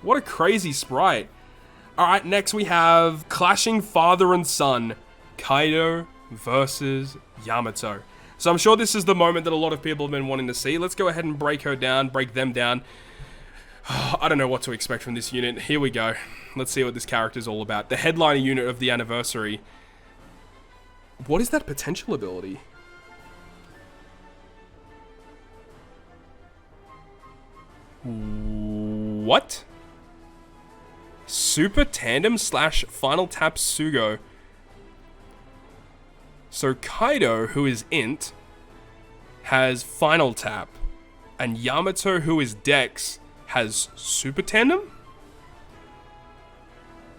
What a crazy sprite. Alright, next we have clashing father and son. Kaido versus Yamato. So I'm sure this is the moment that a lot of people have been wanting to see. Let's go ahead and break them down. I don't know what to expect from this unit. Here we go. Let's see what this character is all about. The headliner unit of the anniversary. What is that potential ability? What? Super Tandem / Final Tap Sugo. So Kaido, who is Int, has Final Tap. And Yamato, who is Dex, has Super Tandem?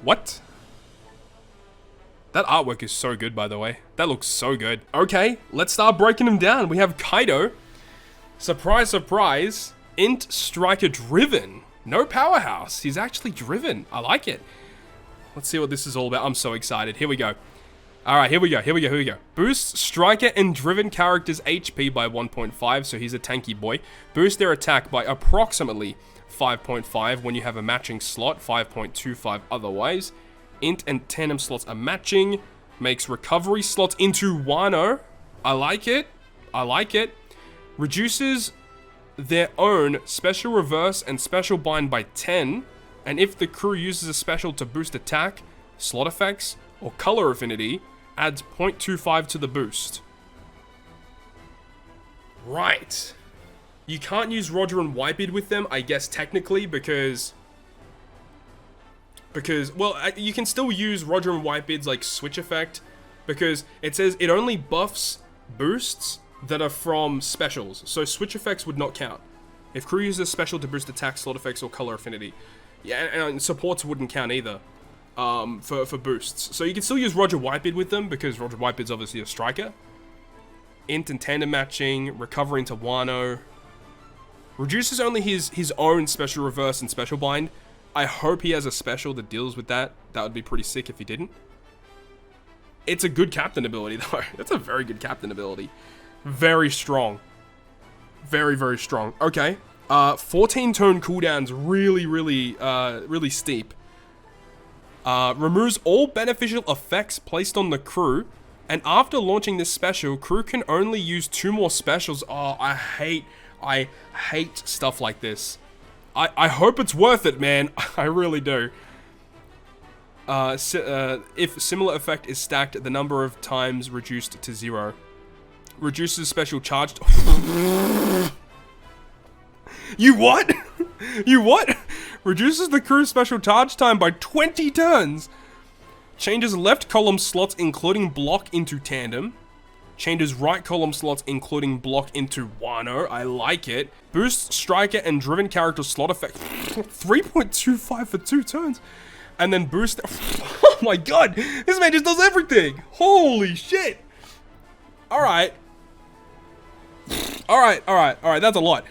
What? That artwork is so good, by the way. That looks so good. Okay, let's start breaking them down. We have Kaido. Surprise, surprise. Int Striker Driven. No powerhouse. He's actually driven. I like it. Let's see what this is all about. I'm so excited. Here we go. Alright, here we go. Boost Striker and Driven characters' HP by 1.5, so he's a tanky boy. Boost their attack by approximately 5.5 when you have a matching slot, 5.25 otherwise. Int and Tandem slots are matching. Makes recovery slots into Wano. I like it. Reduces their own special reverse and special bind by 10. And if the crew uses a special to boost attack, slot effects, or color affinity, adds 0.25 to the boost. Right. You can't use Roger and Whitebeard with them, I guess technically, because well, you can still use Roger and Whitebeard's like switch effect, because it says it only buffs boosts that are from specials, so switch effects would not count. If crew uses a special to boost attack, slot effects, or color affinity. Yeah, and supports wouldn't count either. For boosts. So you can still use Roger Whitebeard with them, because Roger Whitebeard's obviously a striker. Int and tandem matching, recovery into Wano. Reduces only his own special reverse and special bind. I hope he has a special that deals with that. That would be pretty sick if he didn't. It's a good captain ability though. That's a very good captain ability. Very strong. Very, very strong. Okay. 14 turn cooldowns, really steep. Removes all beneficial effects placed on the crew, and after launching this special, crew can only use 2 more specials. Oh, I hate stuff like this. I hope it's worth it, man. I really do. If similar effect is stacked, the number of times reduced to 0. Reduces special charge. You what? You what? Reduces the crew's special charge time by 20 turns. Changes left column slots including block into tandem. Changes right column slots including block into Wano. I like it. Boosts striker and driven character slot effect. 3.25 for 2 turns. And then boost. Oh my god. This man just does everything. Holy shit. Alright. Alright. That's a lot.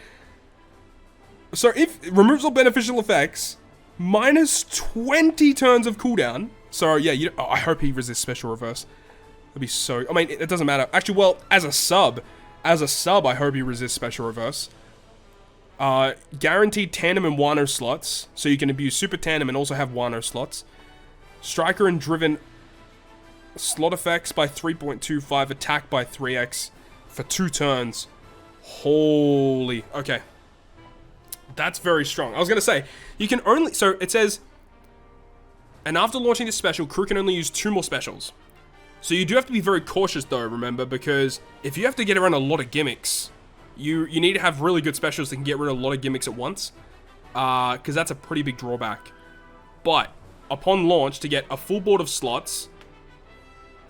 So if it removes all beneficial effects, minus 20 turns of cooldown. So yeah, I hope he resists special reverse. That'd be so. I mean, it doesn't matter. Actually, well, as a sub, I hope he resists special reverse. Guaranteed tandem and Wano slots, so you can abuse super tandem and also have Wano slots. Striker and driven slot effects by 3.25, attack by 3x for 2 turns. Holy. Okay. That's very strong. I was going to say, you can only... So, it says... And after launching this special, crew can only use 2 more specials. So you do have to be very cautious, though, remember, because if you have to get around a lot of gimmicks, you need to have really good specials that can get rid of a lot of gimmicks at once. Because that's a pretty big drawback. But, upon launch, to get a full board of slots,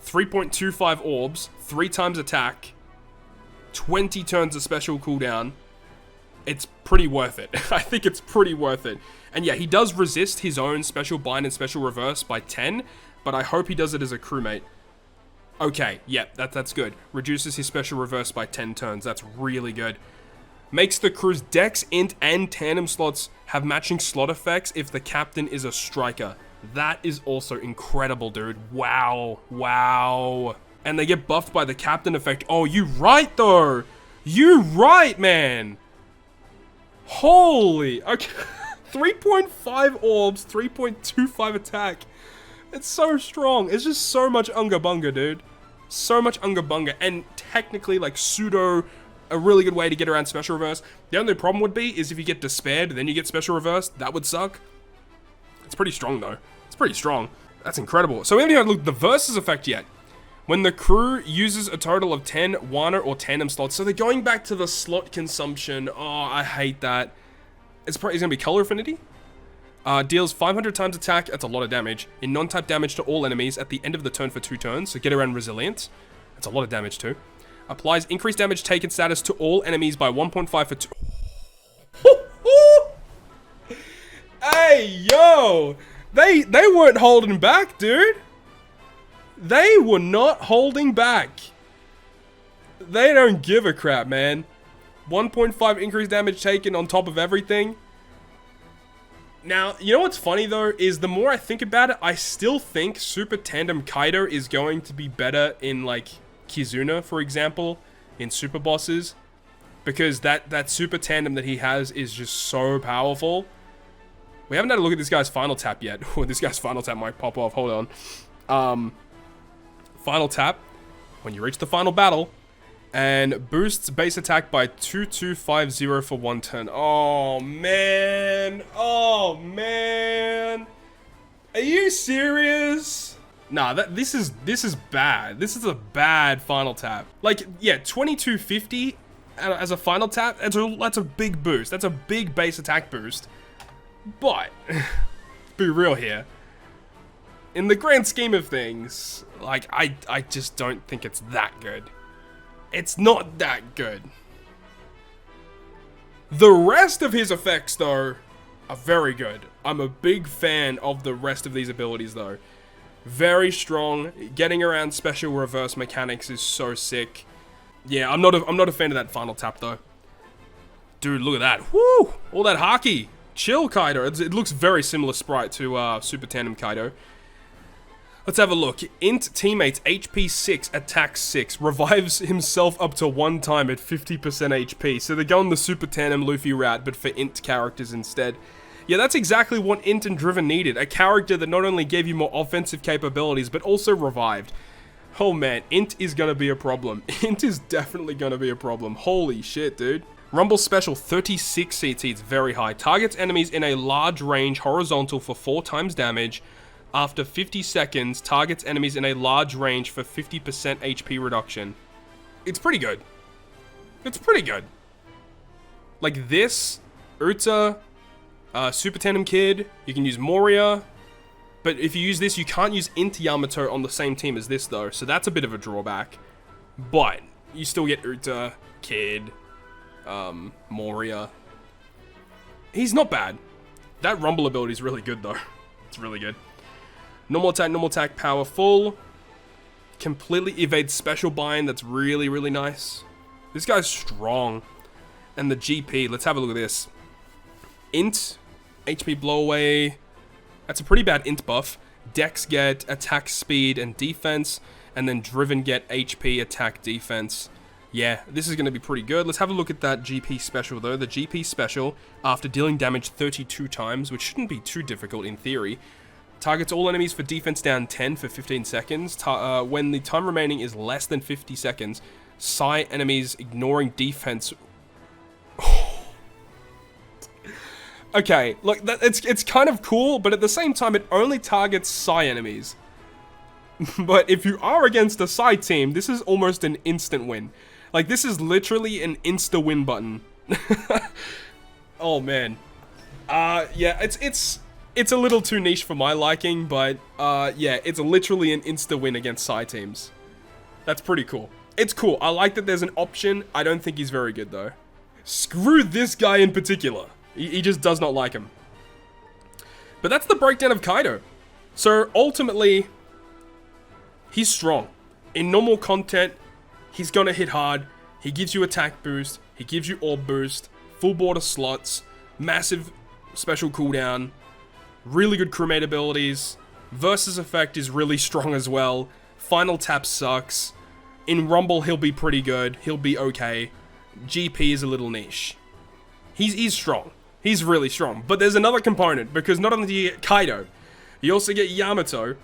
3.25 orbs, 3 times attack, 20 turns of special cooldown, it's pretty worth it. I think it's pretty worth it. And yeah, he does resist his own special bind and special reverse by 10, but I hope he does it as a crewmate. Okay, yeah, that's good. Reduces his special reverse by 10 turns. That's really good. Makes the crew's dex, int, and tandem slots have matching slot effects if the captain is a striker. That is also incredible, dude. Wow. Wow. And they get buffed by the captain effect. Oh, you right, though. You right, man. Holy. Okay. 3.5 orbs, 3.25 attack. It's so strong. It's just so much unga bunga, dude. So much unga bunga. And technically, like, pseudo, a really good way to get around special reverse. The only problem would be is if you get despaired, then you get special reverse. That would suck. It's pretty strong, though. It's pretty strong. That's incredible. So we haven't even looked at the versus effect yet. When the crew uses a total of 10 Wana or tandem slots. So they're going back to the slot consumption. Oh, I hate that. It's going to be color affinity. Deals 500 times attack. That's a lot of damage. In non-type damage to all enemies at the end of the turn for 2 turns. So get around resilient. That's a lot of damage too. Applies increased damage taken status to all enemies by 1.5 for 2. Hey, yo! They weren't holding back, dude. They were not holding back. They don't give a crap, man. 1.5 increased damage taken on top of everything. Now, you know what's funny, though, is the more I think about it, I still think Super Tandem Kaido is going to be better in, like, Kizuna, for example, in Super Bosses. Because that Super Tandem that he has is just so powerful. We haven't had a look at this guy's final tap yet. Oh, this guy's final tap might pop off. Hold on. Final tap. When you reach the final battle. And boosts base attack by 2250 for 1 turn. Oh, man. Oh, man. Are you serious? Nah, this is bad. This is a bad final tap. Like, yeah, 2250 as a final tap, that's a big boost. That's a big base attack boost. But, be real here. In the grand scheme of things, like, I just don't think it's that good. It's not that good. The rest of his effects, though, are very good. I'm a big fan of the rest of these abilities, though. Very strong. Getting around special reverse mechanics is so sick. Yeah, I'm not a fan of that final tap, though. Dude, look at that. Woo! All that haki. Chill Kaido. It looks very similar sprite to Super Tandem Kaido. Let's have a look. Int teammates HP 6, attack 6. Revives himself up to 1 time at 50% HP. So they're going the Super Tandem Luffy route, but for Int characters instead. Yeah, that's exactly what Int and Driven needed. A character that not only gave you more offensive capabilities, but also revived. Oh man, Int is gonna be a problem. Int is definitely gonna be a problem. Holy shit, dude. Rumble Special 36 CT, it's very high. Targets enemies in a large range horizontal for 4 times damage. After 50 seconds, targets enemies in a large range for 50% HP reduction. It's pretty good. It's pretty good. Like this, Uta, Super Tandem Kid, you can use Moria. But if you use this, you can't use Int Yamato on the same team as this though. So that's a bit of a drawback. But you still get Uta, Kid, Moria. He's not bad. That Rumble ability is really good though. It's really good. Normal attack, power full. Completely evades special bind. That's really, really nice. This guy's strong. And the GP, let's have a look at this. Int, HP blow away. That's a pretty bad int buff. Dex get attack speed and defense. And then Driven get HP, attack, defense. Yeah, this is going to be pretty good. Let's have a look at that GP special though. The GP special, after dealing damage 32 times, which shouldn't be too difficult in theory, targets all enemies for defense down 10 for 15 seconds. When the time remaining is less than 50 seconds, Psi enemies ignoring defense. Okay, look, it's kind of cool, but at the same time, it only targets Psi enemies. But if you are against a Psi team, this is almost an instant win. Like, this is literally an insta-win button. Oh, man. Yeah, it's a little too niche for my liking, but, yeah, it's literally an insta-win against Psi teams. That's pretty cool. It's cool. I like that there's an option. I don't think he's very good, though. Screw this guy in particular. He just does not like him. But that's the breakdown of Kaido. So, ultimately, he's strong. In normal content, he's gonna hit hard. He gives you attack boost. He gives you orb boost. Full border slots. Massive special cooldown. Really good crewmate abilities. Versus effect is really strong as well. Final tap sucks. In Rumble, he'll be pretty good. He'll be okay. GP is a little niche. He's strong. He's really strong. But there's another component, because not only do you get Kaido, you also get Yamato,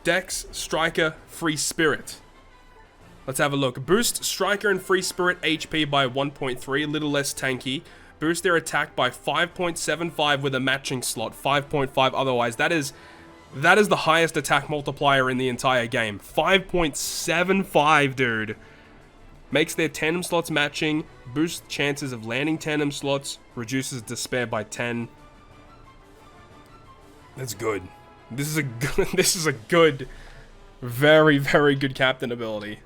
Dex, Striker, Free Spirit. Let's have a look. Boost Striker and Free Spirit HP by 1.3, a little less tanky. Boost their attack by 5.75 with a matching slot, 5.5 otherwise. That is the highest attack multiplier in the entire game. 5.75, dude. Makes their tandem slots matching, boosts chances of landing tandem slots, reduces despair by 10. That's good. This is a good, very, very good captain ability.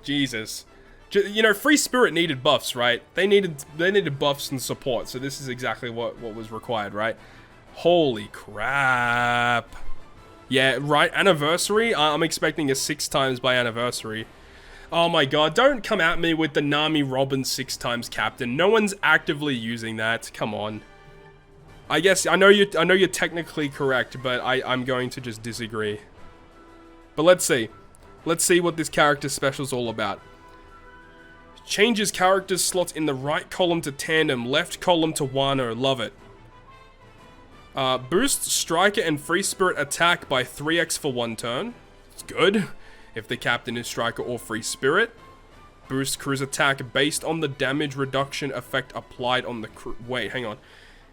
Jesus. You know, Free Spirit needed buffs, right? They needed buffs and support, so this is exactly what was required, right? Holy crap. Yeah, right, anniversary? I'm expecting a 6 times by anniversary. Oh my god, don't come at me with the Nami Robin 6 times captain. No one's actively using that. Come on. I guess, I know you're technically correct, but I'm going to just disagree. But let's see. Let's see what this character special's all about. Changes character slots in the right column to tandem, left column to Wano. Love it. Boost Striker and Free Spirit attack by 3x for 1 turn. It's good. If the captain is Striker or Free Spirit. Boost crew's attack based on the damage reduction effect applied on the crew. Wait, hang on.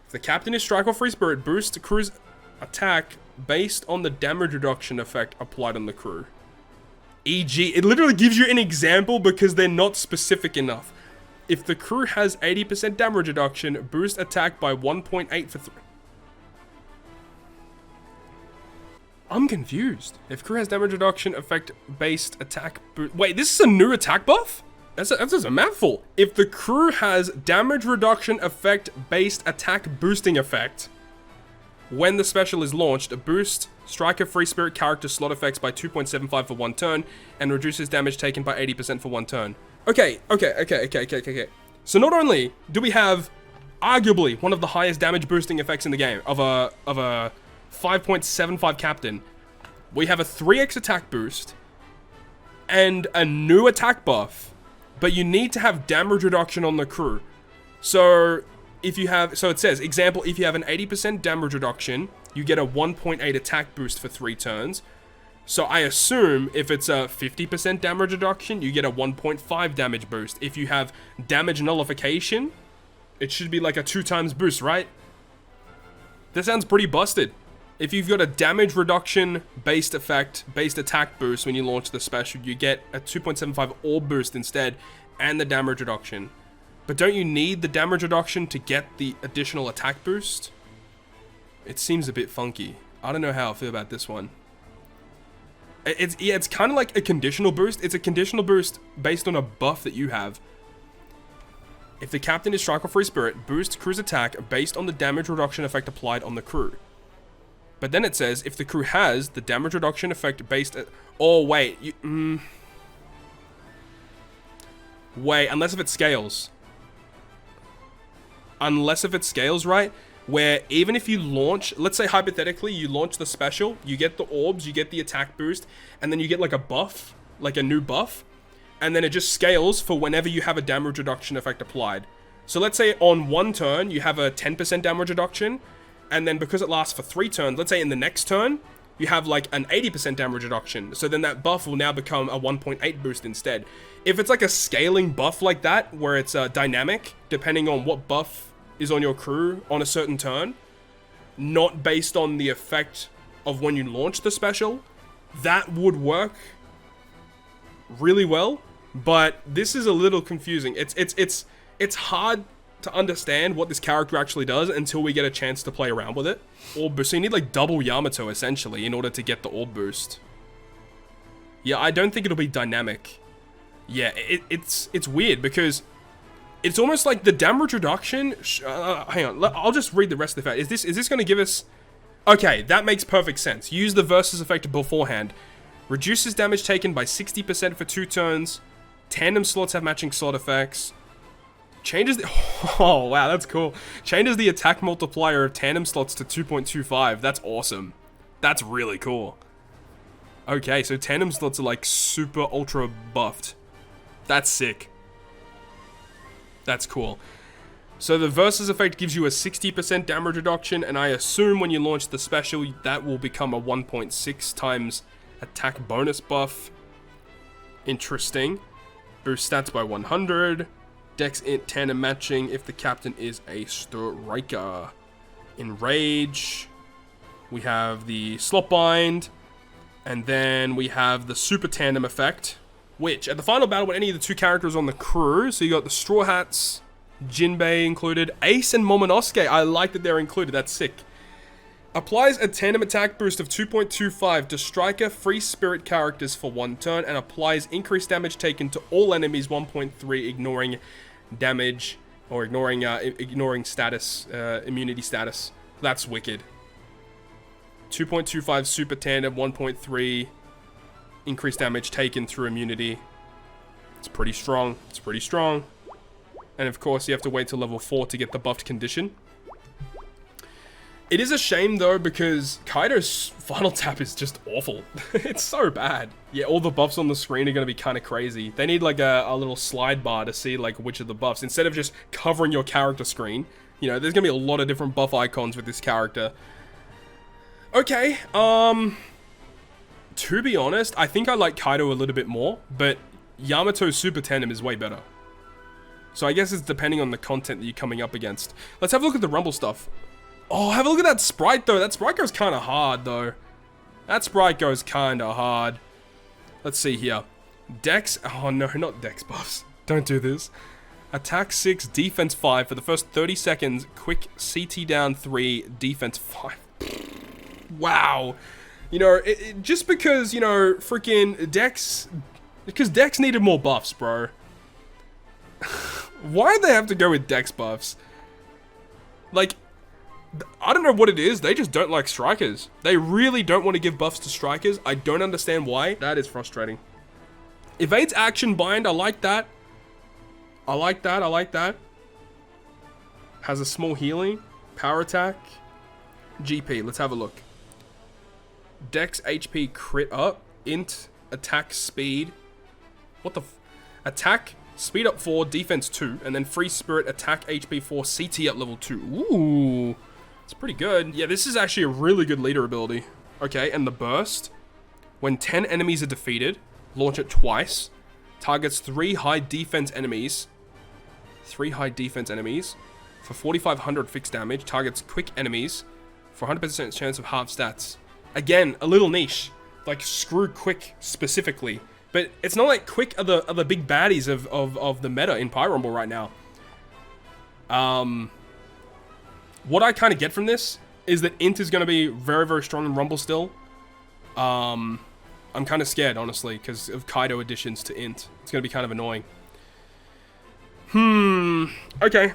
If the captain is Striker or Free Spirit, boost crew's attack based on the damage reduction effect applied on the crew. E.g., it literally gives you an example because they're not specific enough. If the crew has 80% damage reduction, boost attack by 1.8 for 3. I'm confused. If crew has damage reduction effect based attack boost. Wait, this is a new attack buff? That's a mouthful. If the crew has damage reduction effect based attack boosting effect, when the special is launched, boost Striker Free Spirit character slot effects by 2.75 for 1 turn and reduces damage taken by 80% for 1 turn. Okay. So not only do we have arguably one of the highest damage boosting effects in the game of a 5.75 captain, we have a 3x attack boost and a new attack buff, but you need to have damage reduction on the crew. So if you have, so it says, example, if you have an 80% damage reduction, you get a 1.8 attack boost for 3 turns. So I assume if it's a 50% damage reduction, you get a 1.5 damage boost. If you have damage nullification, it should be like a 2 times boost, right? That sounds pretty busted. If you've got a damage reduction based effect, based attack boost when you launch the special, you get a 2.75 orb boost instead, and the damage reduction. But don't you need the damage reduction to get the additional attack boost? It seems a bit funky. I don't know how I feel about this one. It's kind of like a conditional boost. It's a conditional boost based on a buff that you have. If the captain is Striker Free Spirit, boost crew's attack based on the damage reduction effect applied on the crew. But then it says, if the crew has the damage reduction effect based at... Oh, wait. Wait, unless if it scales. Unless if it scales, right? Where even if you launch... Let's say, hypothetically, you launch the special, you get the orbs, you get the attack boost, and then you get like a buff, like a new buff, and then it just scales for whenever you have a damage reduction effect applied. So let's say on 1 turn, you have a 10% damage reduction, and then because it lasts for 3 turns, let's say in the next turn, you have like an 80% damage reduction. So then that buff will now become a 1.8 boost instead. If it's like a scaling buff like that, where it's dynamic, depending on what buff is on your crew on a certain turn, not based on the effect of when you launch the special, that would work really well. But this is a little confusing. It's hard to understand what this character actually does until we get a chance to play around with it. Orb boost. So you need like double Yamato essentially in order to get the orb boost. Yeah, I don't think it'll be dynamic. Yeah, it's weird because it's almost like the damage reduction. Hang on, I'll just read the rest of the fact. Is this going to give us? Okay, that makes perfect sense. Use the versus effect beforehand. Reduces damage taken by 60% for 2 turns. Tandem slots have matching slot effects. Changes the... Oh, wow, that's cool. Changes the attack multiplier of tandem slots to 2.25. That's awesome. That's really cool. Okay, so tandem slots are like super ultra buffed. That's sick. That's cool. So the Versus effect gives you a 60% damage reduction, and I assume when you launch the special, that will become a 1.6 times attack bonus buff. Interesting. Boost stats by 100. Dex int tandem matching if the captain is a striker. Enrage. We have the slot bind. And then we have the super tandem effect, which at the final battle with any of the two characters on the crew, so you got the Straw Hats, Jinbei included, Ace and Momonosuke. I like that they're included, that's sick. Applies a tandem attack boost of 2.25 to striker free spirit characters for 1 turn, and applies increased damage taken to all enemies 1.3, ignoring damage, or ignoring status, immunity status. That's wicked. 2.25 super tandem, 1.3 increased damage taken through immunity. It's pretty strong. It's pretty strong. And of course, you have to wait till level 4 to get the buffed condition. It is a shame though, because Kaido's final tap is just awful. It's so bad. Yeah, all the buffs on the screen are going to be kind of crazy. They need like a little slide bar to see like which of the buffs, instead of just covering your character screen. You know, there's going to be a lot of different buff icons with this character. Okay, to be honest, I think I like Kaido a little bit more, but Yamato's Super Tandem is way better. So I guess it's depending on the content that you're coming up against. Let's have a look at the Rumble stuff. Oh, have a look at that sprite though. That sprite goes kind of hard though. That sprite goes kind of hard. Let's see here. Dex, oh no, not Dex buffs. Don't do this. Attack 6, defense 5 for the first 30 seconds. Quick CT down 3, defense 5. Wow. You know, just because, you know, freaking Dex... Because Dex needed more buffs, bro. Why'd they have to go with Dex buffs? Like, I don't know what it is. They just don't like strikers. They really don't want to give buffs to strikers. I don't understand why. That is frustrating. Evades action bind. I like that. I like that. I like that. Has a small healing. Power attack. GP. Let's have a look. Dex HP crit up, int, attack speed. What the attack, speed up 4, defense 2, and then free spirit, attack HP 4, CT up level 2. Ooh, it's pretty good. Yeah, this is actually a really good leader ability. Okay, and the burst. When 10 enemies are defeated, launch it twice. Targets 3 high defense enemies. 3 high defense enemies. For 4,500 fixed damage. Targets quick enemies. For 100% chance of half stats. Again, a little niche. Like, screw quick specifically. But it's not like quick are the big baddies of the meta in Pyrumble right now. What I kind of get from this is that int is going to be very, very strong in Rumble still. I'm kind of scared, honestly, because of Kaido additions to int. It's going to be kind of annoying. Okay.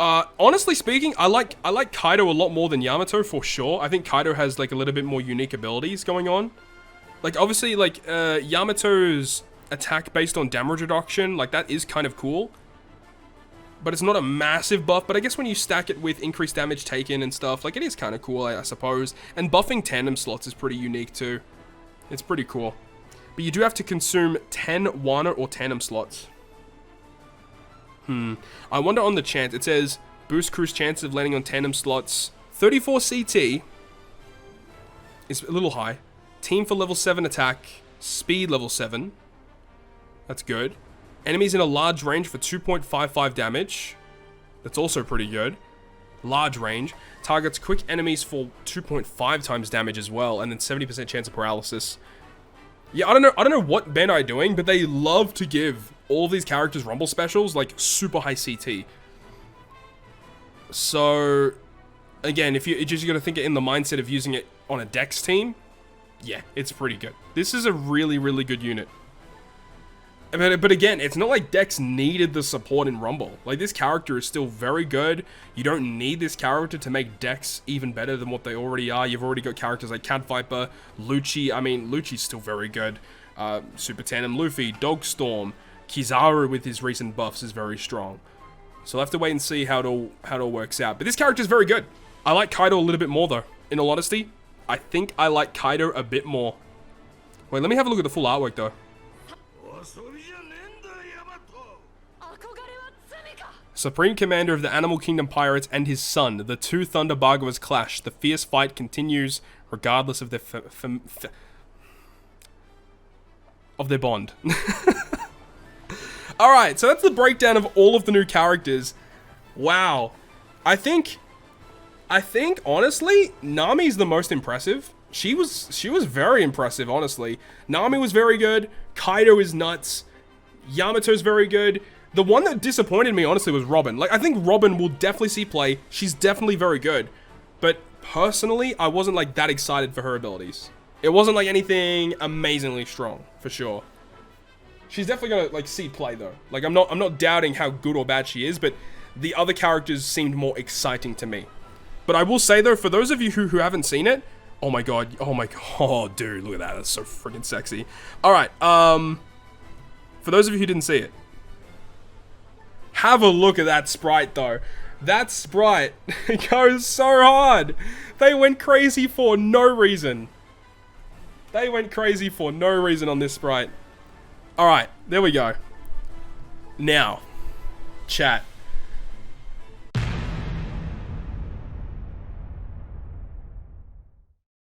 Honestly speaking, I like Kaido a lot more than Yamato for sure. I think Kaido has like a little bit more unique abilities going on. Like obviously like Yamato's attack based on damage reduction, like that is kind of cool. But it's not a massive buff, but I guess when you stack it with increased damage taken and stuff, like it is kind of cool, I suppose. And buffing tandem slots is pretty unique too. It's pretty cool. But you do have to consume 10 Wano or tandem slots. I wonder on the chance. It says boost crew's chances of landing on tandem slots. 34 CT is a little high. Team for level 7 attack. Speed level 7. That's good. Enemies in a large range for 2.55 damage. That's also pretty good. Large range. Targets quick enemies for 2.5 times damage as well. And then 70% chance of paralysis. Yeah, I don't know what Bandai are doing, but they love to give all of these characters Rumble specials, like, super high CT. So, again, if you're just going to think it in the mindset of using it on a Dex team, yeah, it's pretty good. This is a really, really good unit. But again, it's not like Dex needed the support in Rumble. Like, this character is still very good. You don't need this character to make Dex even better than what they already are. You've already got characters like Cat Viper, Lucci. I mean, Lucci's still very good. Super Tandem Luffy, Dogstorm, Kizaru with his recent buffs is very strong. So we'll have to wait and see how it all works out. But this character is very good. I like Kaido a little bit more, though. In all honesty, I think I like Kaido a bit more. Wait, let me have a look at the full artwork, though. Supreme Commander of the Animal Kingdom Pirates and his son, the two Thunder Bargavas clash. The fierce fight continues regardless of their bond. Alright, so that's the breakdown of all of the new characters. Wow. I think, honestly, Nami's the most impressive. She was very impressive, honestly. Nami was very good. Kaido is nuts. Yamato's very good. The one that disappointed me, honestly, was Robin. Like, I think Robin will definitely see play. She's definitely very good. But, personally, I wasn't, like, that excited for her abilities. It wasn't, like, anything amazingly strong, for sure. She's definitely gonna, like, see play, though. Like, I'm not doubting how good or bad she is, but the other characters seemed more exciting to me. But I will say, though, for those of you who haven't seen it, oh my god, oh, dude, look at that. That's so freaking sexy. Alright, for those of you who didn't see it, have a look at that sprite, though. That sprite goes so hard. They went crazy for no reason. They went crazy for no reason on this sprite. Alright, there we go. Now, chat.